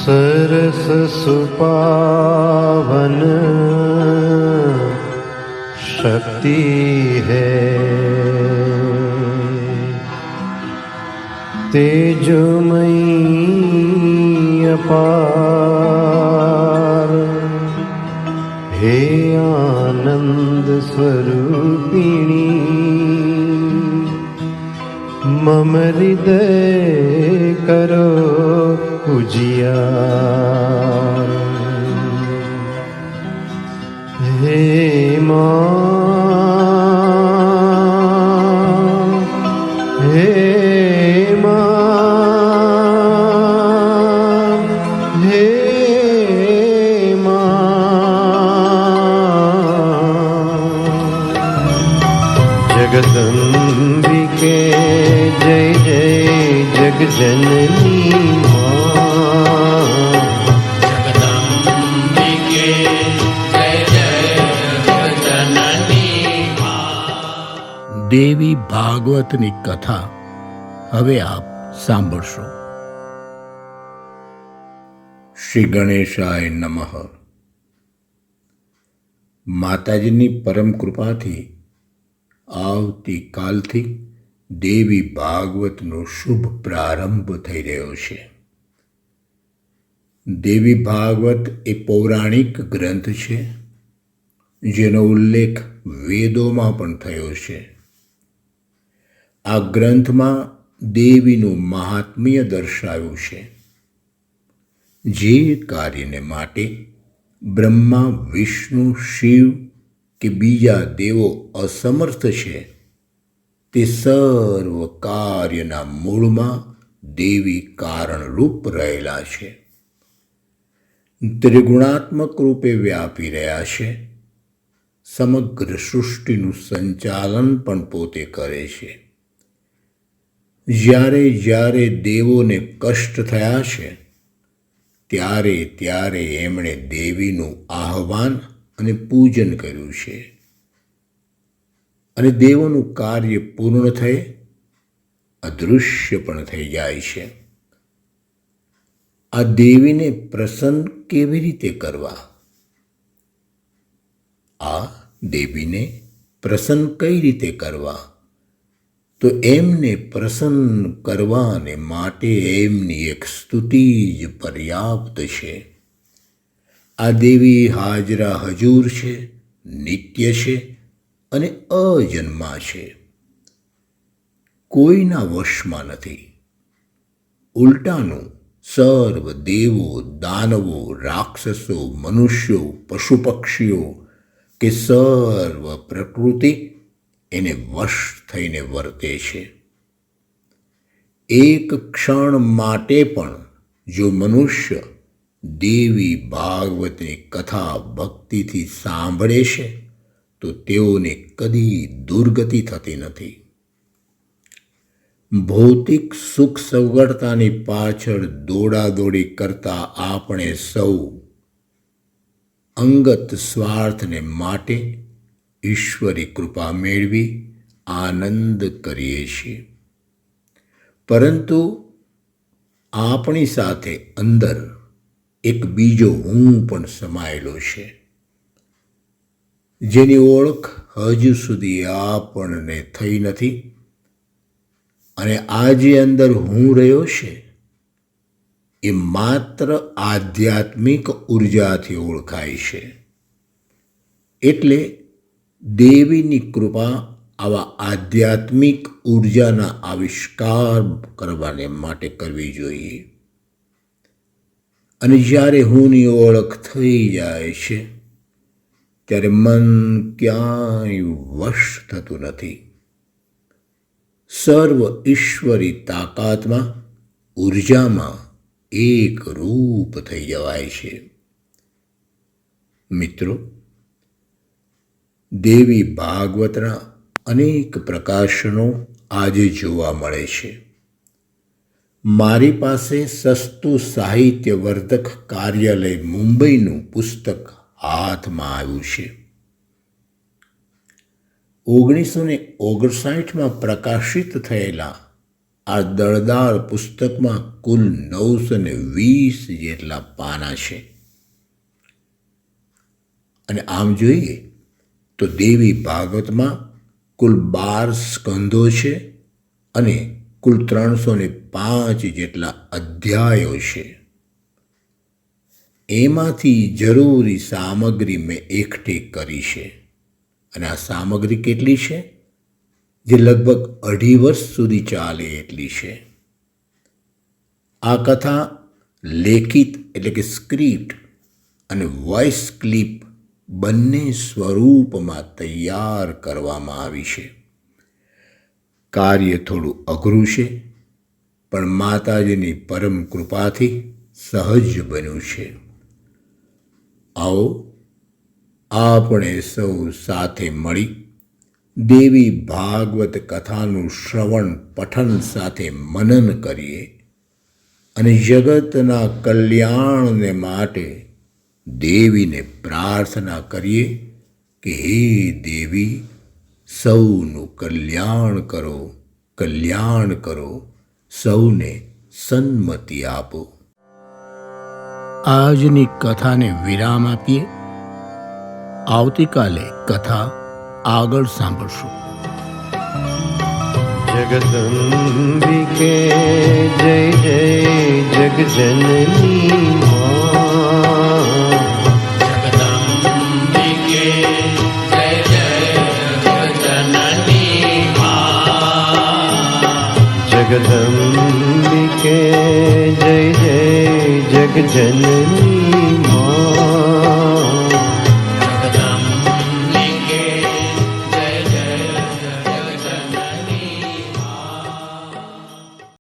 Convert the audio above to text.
सरस सुपावन शक्ति है, तेजोमयी अपार, हे आनंद स्वरूपिणी, मम हृदय करो उजियार। हे मां, हे मां, हे जगदम्बिके जय जय जगजननी जगदम्बिके जय जय जगजननी मां। દેવી ભાગવતની કથા હવે આપ સાંભળશો. શ્રી ગણેશાય નમઃ. માતાજીની પરમ કૃપાથી આવતીકાલથી દેવી ભાગવતનો શુભ પ્રારંભ થઈ રહ્યો છે. દેવી ભાગવત એ પૌરાણિક ગ્રંથ છે જેનો ઉલ્લેખ વેદોમાં પણ થયો છે. આ ગ્રંથમાં દેવીનું મહાત્મ્ય દર્શાવ્યું છે. જે કાર્યને માટે બ્રહ્મા, વિષ્ણુ, શિવ કે બીજા દેવો અસમર્થ છે, તે સર્વ કાર્યના મૂળમાં દેવી કારણરૂપ રહેલા છે. ત્રિગુણાત્મક રૂપે વ્યાપી રહ્યા છે. સમગ્ર સૃષ્ટિનું સંચાલન પણ પોતે કરે છે. જ્યારે જ્યારે દેવોને કષ્ટ થયા છે, ત્યારે ત્યારે એમણે દેવીનું આહ્વાન અને પૂજન કર્યું છે, અને દેવોનું કાર્ય પૂર્ણ થઈ અદૃશ્ય પણ થઈ જાય છે. આ દેવીને પ્રસન્ન કેવી રીતે કરવા? આ દેવીને પ્રસન્ન કઈ રીતે કરવા? તો એમને પ્રસન્ન કરવાને માટે એમની એક સ્તુતિ જ પર્યાપ્ત છે. આ દેવી હાજરા હજૂર છે, નિત્ય છે અને અજન્મા છે. કોઈના વશમાં નથી. ઉલટાનું સર્વ દેવો, દાનવો, રાક્ષસો, મનુષ્યો, પશુ પક્ષીઓ કે સર્વ પ્રકૃતિ એને વશ થઈને વર્તે છે. એક ક્ષણ માટે પણ જો મનુષ્ય દેવી ભાગવતની કથા ભક્તિથી સાંભળે છે, તો તેઓને કદી દુર્ગતિ થતી નથી. ભૌતિક સુખ સગવડતાની પાછળ દોડાદોડી કરતા આપણે સૌ અંગત સ્વાર્થને માટે ઈશ્વરી કૃપા મેળવી આનંદ કરીએ છીએ. પરંતુ આપણી સાથે અંદર એક બીજો હું પણ સમાયેલો છે, જેની ઓળખ હજુ સુધી આપણને થઈ નથી. અને આ જે અંદર હું રહ્યો છે, એ માત્ર આધ્યાત્મિક ઉર્જાથી ઓળખાય છે. એટલે દેવીની કૃપા આવા આધ્યાત્મિક ઉર્જાના આવિષ્કાર કરવાને માટે કરવી જોઈએ. અને જ્યારે હુંની ઓળખ થઈ જાય છે, ત્યારે મન ક્યાંય વશ થતું નથી. સર્વ ઈશ્વરી તાકાતમાં, ઉર્જામાં એક રૂપ થઈ જવાય છે. મિત્રો, દેવી ભાગવતના અનેક પ્રકાશનો આજે જોવા મળે છે. મારી પાસે સસ્તું સાહિત્યવર્ધક કાર્યાલય મુંબઈનું પુસ્તક હાથમાં આવ્યું છે. 1959 પ્રકાશિત થયેલા આ દળદાર પુસ્તકમાં કુલ 920 જેટલા પાના છે. અને આમ જોઈએ તો દેવી ભાગવતમાં કુલ 12 સ્કંધો છે અને કુલ 305 જેટલા અધ્યાયો છે. એમાંથી જરૂરી સામગ્રી મેં એકઠી કરી છે. અને આ સામગ્રી કેટલી છે? જે લગભગ 2.5 વર્ષ સુધી ચાલે એટલી છે. આ કથા લેખિત એટલે કે સ્ક્રિપ્ટ અને વોઇસ ક્લિપ બંને સ્વરૂપમાં તૈયાર કરવામાં આવી છે. કાર્ય થોડું અઘરું છે, પણ માતાજીની પરમ કૃપાથી સહજ બન્યું છે. આવો આપણે સૌ સાથે મળી દેવી ભાગવત કથાનું શ્રવણ પઠન સાથે મનન કરીએ અને જગતના કલ્યાણને માટે દેવીને પ્રાર્થના કરીએ કે હે દેવી, સૌનું કલ્યાણ કરો, કલ્યાણ કરો, સૌને સન્મતિ આપો. આજની કથાને વિરામ આપીએ. આવતીકાલે કથા આગળ સાંભળશું. જગદંબિકે જય જય જગજનની માં. જગદંબિકે જય જય જગજનની માં. જગદંબિકે જય જય જગજનની